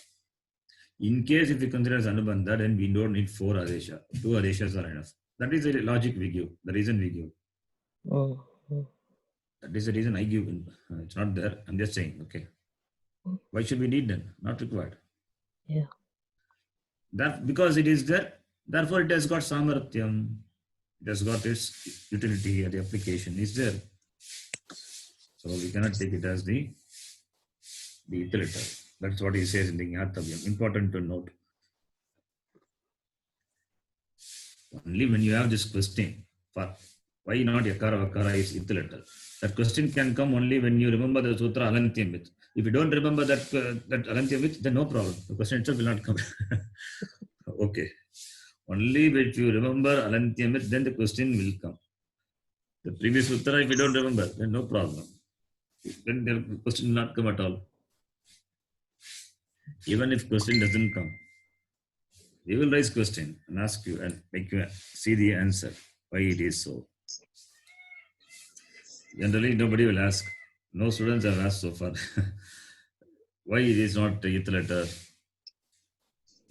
Speaker 1: In case if we consider as anubandha, then we don't need 4 adesha. 2 adeshas are enough. That is the logic we give, the reason we give. That is the reason I give. It's not there. I'm just saying, okay. Why should we need them? Not required.
Speaker 2: Yeah.
Speaker 1: That because it is there, therefore it has got samarthyam. It has got its utility, the application is there. So we cannot take it as the utility. That's what he says in the Gnatavyam. Important to note. Only when you have this question for why not yakara vakara is italatal. That question can come only when you remember the sutra alantyam with. If you don't remember that alantyam with, then no problem. The question itself will not come. Okay. Only if you remember alantyam with, then the question will come. The previous sutra, if you don't remember, then no problem. Then the question will not come at all. Even if question doesn't come, we will raise question and ask you and make you see the answer why it is so. Generally, nobody will ask. No students have asked so far. Why it is not it letter?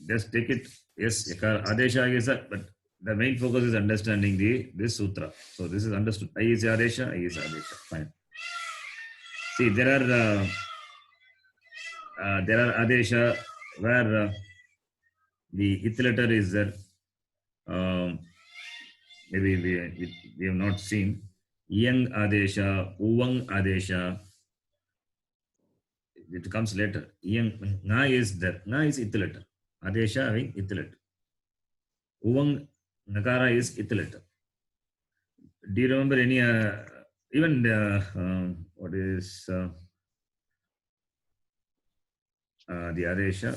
Speaker 1: Just take it. Yes, adesha is but the main focus is understanding this sutra. So this is understood. I is adesha. I is adesha. Fine. See, there are adesha where the it letter is there. Maybe we have not seen. Yang adesha, uvang adesha. It comes later. Yang na is there. Na is it letter. Adesha having it letter. Uvang nakara is it letter. Do you remember any even what is the adesha?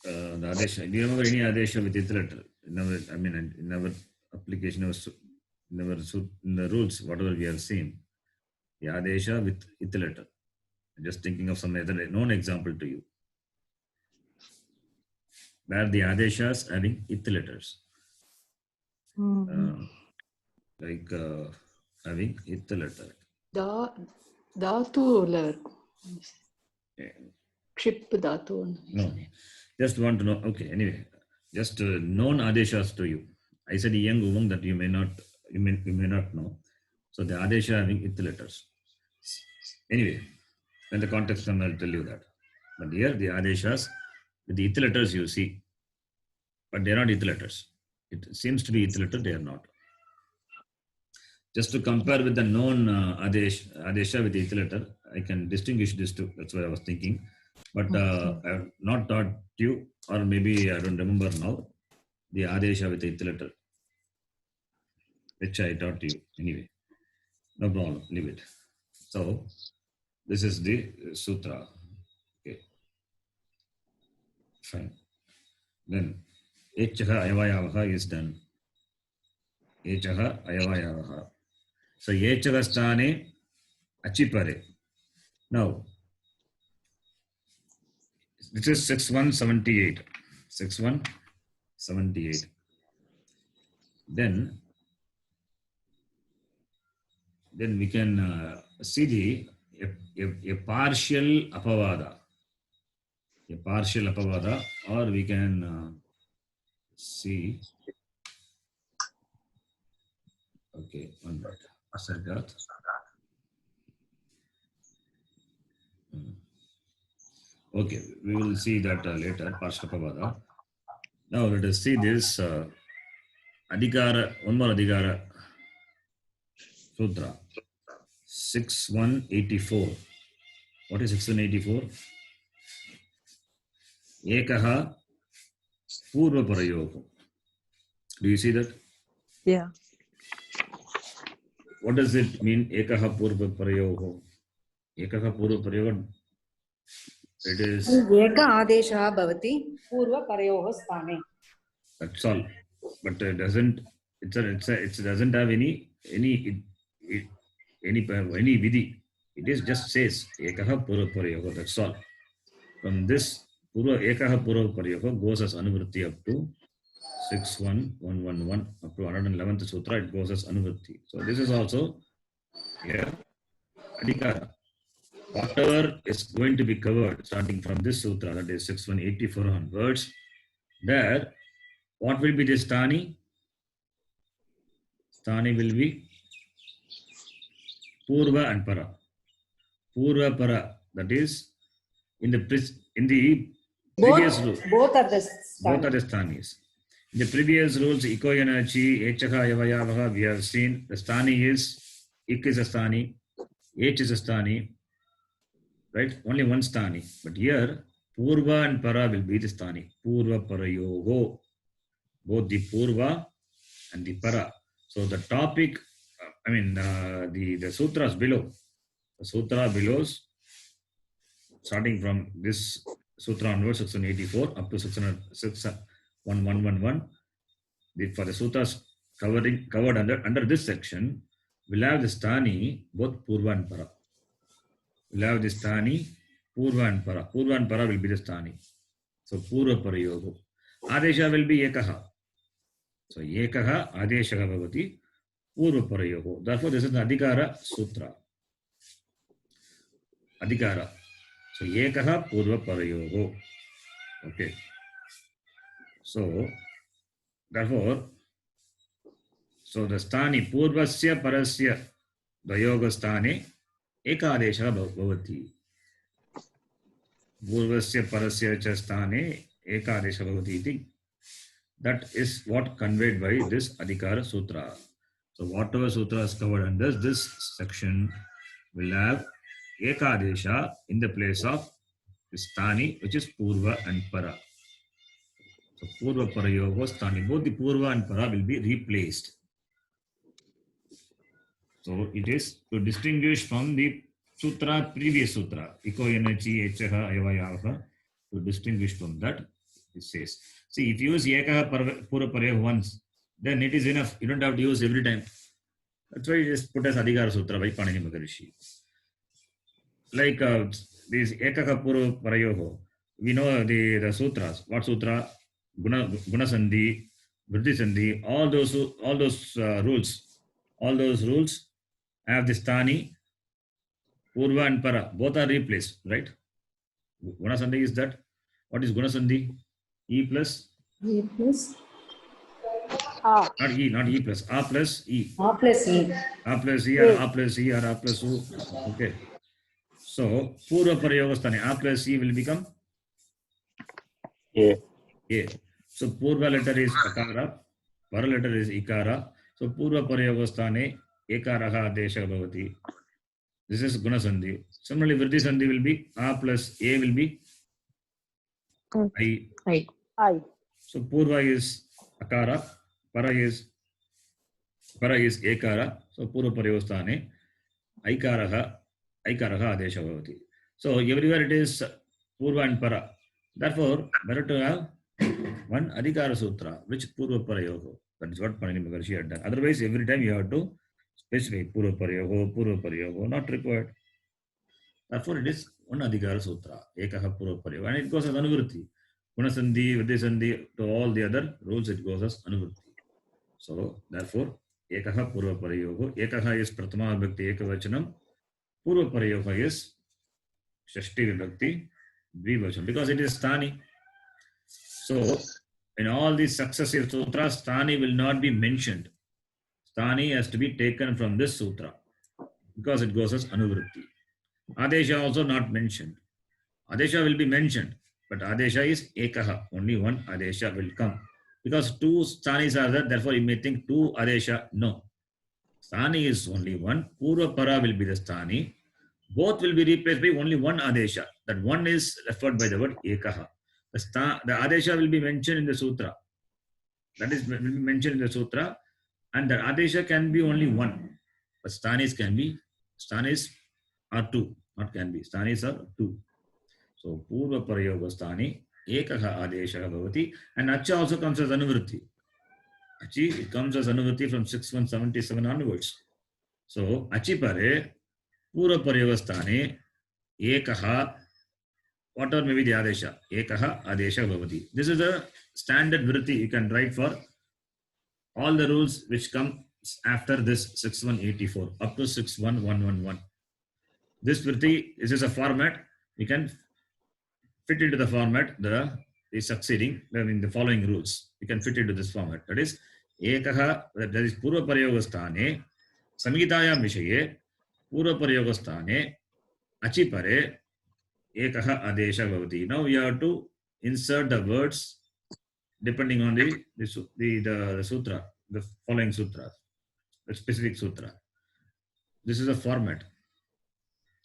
Speaker 1: The adesha. Do you remember any adesha with it letter? In our application, in the rules, whatever we have seen, the adesha with it letter. I'm just thinking of some other known example to you. Where the adeshas having it letters. Like having it letter.
Speaker 5: Dhatu Kship dhatu.
Speaker 1: No. Just want to know. Okay, anyway. Just known adeshas to you. I said yang uvang that you may not know. So the adesha having it letters. Anyway, when the context comes, I'll tell you that. But here the adeshas with the it letters you see, but they are not it letters. It seems to be it letter, they are not. Just to compare with the known adesha with the it letter, I can distinguish these two. That's what I was thinking. But I have not taught you, or maybe I don't remember now, the adesha with the it letter, which I taught you anyway. No problem, leave it. So, this is the sutra. Okay. Fine. Then, echaha ayavayavaha is done. Echaha ayavayavaha. So, echaha sthane achipare. Now, this is 6178. 6178. Then, then we can see a partial apavada. A partial apavada, or we can see. Okay, one minute. Asargat. Okay, we will see that later. Partial apavada. Now let us see this adhikara. One more adhikara sutra. 6184. What is 6184? Ekaha purva parayoho. Do you see that?
Speaker 2: Yeah.
Speaker 1: What does it mean? Ekaha purva parayoho. Ekaha purva parayoho. It is.
Speaker 3: एक आदेशः भवति पूर्वपरयोः स्थाने.
Speaker 1: That's all. But it doesn't. It doesn't have any vidhi. It is just says ekaha purva parayoho. That's all. From this ekaha purva parayoho goes as anuvritti up to 61111 up to 111th sutra. It goes as anuvritti. So this is also here adhikara. Whatever is going to be covered starting from this sutra, that is 6184 onwards, there, what will be the sthani? Sthani will be purva and para. Purva para, that is in the previous rule.
Speaker 3: Both are the
Speaker 1: sthanis. In the previous rules, iko yanachi, echaha yavayavaha, we have seen the sthani is ik is a sthani, h is a sthani. Right? Only one sthani. But here, purva and para will be the sthani. Purva parayoho. Both the purva and the para. So the topic, the sutras below. The sutra below, starting from this sutra onwards, 684 up to 61111. For the sutras covered under this section, we'll have the sthani, both purva and para. We'll have the sthani, purva and para. Purva and para will be the sthani. So purva parayoho. Adesha will be ekaha. So ekaha adeshaha bhavati purva parayoho. Therefore, this is the adhikara sutra. Adhikara. So ekaha purva parayoho. Okay. So therefore, the sthani purvasya parasya dayoga sthane ekadesha bhavati. Purvasya parasya cha sthane ekadesha bhavati iti. That is what conveyed by this adhikara sutra. So whatever sutra is covered under this section will have ekadesha in the place of sthani, which is purva and para. So purva parayoho sthani. Both the purva and para will be replaced. So it is to distinguish from the sutra, previous sutra, iko yanachi echaha ayavayavaha, to distinguish from that, it says. See, if you use ekaha purva parayoho once, then it is enough. You don't have to use every time. That's why it is put as adhikara sutra by Panini Maharishi. Like this ekaha purva parayoho, we know the sutras. What sutra? Guna sandhi, vriddhi sandhi, all those rules have the sthani, purva and para. Both are replaced, right? Guna sandhi is that. What is guna sandhi? E plus?
Speaker 3: E plus?
Speaker 1: A. Not E plus. A plus E.
Speaker 3: A plus E.
Speaker 1: A plus E or A plus E or A plus U. Okay. So, purva parayoga sthani. A plus E will become?
Speaker 4: A.
Speaker 1: So, purva letter is akara, para letter is ikara. So, purva parayoga sthane ekaraha adesha bhavati. This is guna sandhi. Similarly, vriddhi sandhi will be A plus A will be I. So, purva is akara, para is ekara. So, purva parayoga sthane aikaraha adesha bhavati. So, everywhere it is purva and para. Therefore, better to have one adhikara sutra, which purva parayoho. That is what Panini Maharishi had done. Otherwise, every time you have to specify purva parayoho, not required. Therefore, it is one adhikara sutra, ekaha purva parayoho, and it goes as anuvritti. Guna sandhi, vriddhi sandhi, to all the other rules, it goes as anuvritti. So, therefore, Ekaha Purvaparyogo. Ekaha is Prathama Vibhakti Ekavachanam. Purvaparyoga is Shashti Vibhakti Dvivachanam because it is Sthani. So, in all these successive sutras, Sthani will not be mentioned. Sthani has to be taken from this sutra because it goes as Anuvritti. Adesha also not mentioned. Adesha will be mentioned, but Adesha is Ekaha. Only one Adesha will come. Because two Sthanis are there, therefore you may think two Adesha. No. Sthani is only one. Purva Para will be the Sthani. Both will be replaced by only one Adesha. That one is referred by the word Ekaha. The Adesha will be mentioned in the Sutra. That is will be mentioned in the Sutra. And the Adesha can be only one. But Sthanis are two. Not can be. Sthanis are two. So, Purva Parayoga Sthani, Ekaha Adesha Bhavati. And Acha also comes as Anuvritti. Achi, it comes as Anuvritti from 6177 onwards. So, Achi Pare, Purva Parayoga Sthani, Ekaha, whatever may be the Adesha, Ekaha Adesha Bhavati. This is a standard vritti you can write for all the rules which come after this 6184 up to 61111. This vritti is a format. You can fit into the format the succeeding, the following rules. You can fit into this format. That is, Ekaha, that is Purva Parayoga Sthane, Samhitayam Vishaye, Purva Parayoga Sthane, Achi Pare, Ekaha Adesha Bhavati. Now we have to insert the words depending on the sutra, the following sutra, the specific sutra. This is a format.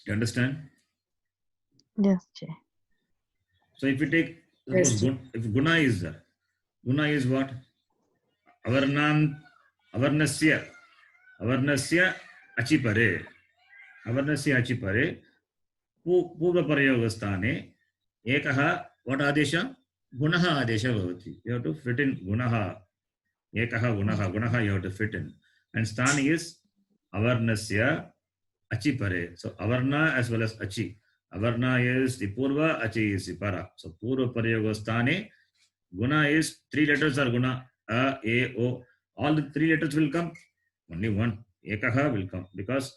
Speaker 1: You understand?
Speaker 2: Yes, Jay.
Speaker 1: So if we take,
Speaker 3: Yes.
Speaker 1: if Guna is there, Guna is what? Avarnasya Achipare. Avarnasya Achipare. Purva Parayoga Sthane. Ekaha, what Adesha? Gunaha Adesha Bhavati. You have to fit in Gunaha. Ekaha Gunaha. Gunaha you have to fit in. And Sthani is Avarnasya Achipare. So Avarna as well as Achi. Avarna is the Purva, Achi is the Para. So Purva Parayoga Sthane. Guna is 3 letters are Guna. A, E, O. All the 3 letters will come. Only one. Ekaha will come. Because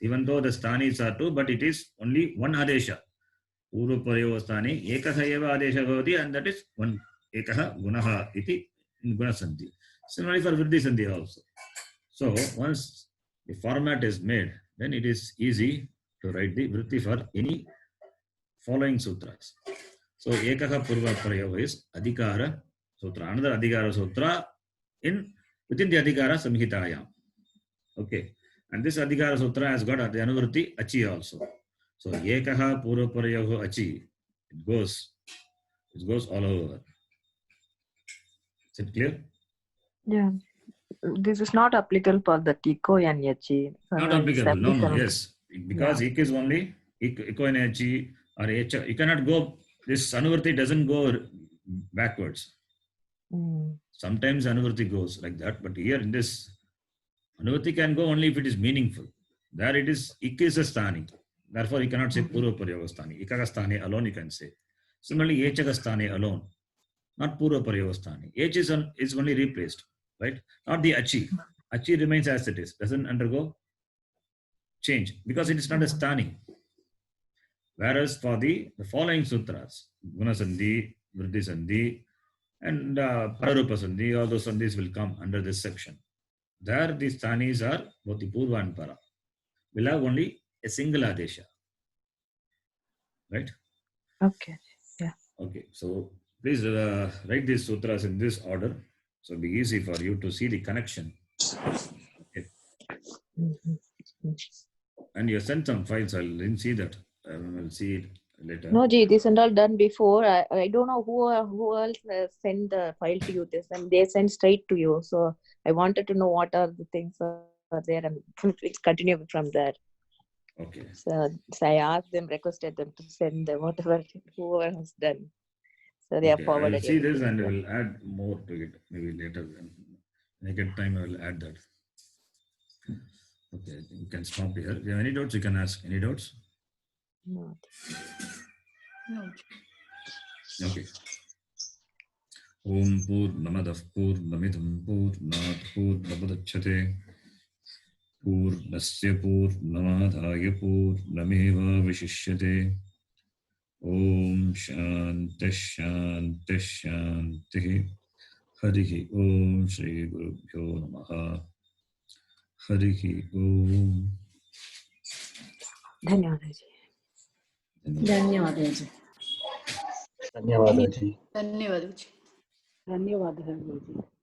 Speaker 1: even though the Sthanis are 2, but it is only one Adesha. Purva Parayoga Sthane. Ekaha eva Adesha Bhavati, and that is one. Ekaha Gunaha iti in Guna Sandhi. Similarly for Vriddhi Sandhi also. So once the format is made, then it is easy to write the Vritti for any following sutras. So Ekaha Purva Parayoga is Adhikara Sutra. Another Adhikara Sutra within the Adhikara Samhitayam. Okay. And this Adhikara Sutra has got the Anuvritti Achi also. So Ekaha Purva Parayoga Achi. It goes all over. Is it clear?
Speaker 2: Yeah. This is not applicable for the Tiko and Yachi.
Speaker 1: Not applicable. No, yes. Because Ik is only Iko and Achi or Echa. You cannot go, this Anuvritti doesn't go backwards. Sometimes Anuvritti goes like that, but here in this, Anuvritti can go only if it is meaningful. There it is, Ik is a Sthani. Therefore, you cannot say Purva Parayoga Sthani. Ikaka Sthani alone you can say. Similarly, Echaka Sthani alone. Not Purva Parayoga Sthani. H is only replaced, right? Not the Achi. Achi remains as it is. Doesn't undergo change because it is not a Sthani. Whereas for the following sutras, Guna Sandhi, Vriddhi Sandhi, and Pararupa Sandhi, all those Sandhis will come under this section. There the Sthanis are both the Purva and Para. We'll have only a single Adesha. Right?
Speaker 2: Okay. Yeah.
Speaker 1: Okay. So please write these sutras in this order. So it'll be easy for you to see the connection. Okay. And you sent some files. I didn't see that. I will see it later.
Speaker 2: No, Ji, this and all done before. I don't know who else sent the file to you. This and they sent straight to you. So I wanted to know what are the things are there and continue from there.
Speaker 1: Okay.
Speaker 2: So I asked them, requested them to send whoever has done. So they are forwarded.
Speaker 1: I'll see this and I will add more to it maybe later. When I get time, I will add that. Okay, you can stop here. If you have any doubts, you can ask. Any doubts?
Speaker 2: No.
Speaker 3: No.
Speaker 1: Okay. ओम पूर्णमदः पूर्णमिदं पूर्णात् पूर्णमुदच्यते पूर्णस्य पूर्णमादाय पूर्णमेवावशिष्यते। ओम शांति शांति शांति। हरिः ओम श्री गुरुभ्यो नमः। हरिः ओम।
Speaker 2: धन्यवाद जी।
Speaker 3: धन्यवादः जी।
Speaker 4: धन्यवादः जी।
Speaker 5: धन्यवाद जी।
Speaker 6: धन्यवादः गुरुजी।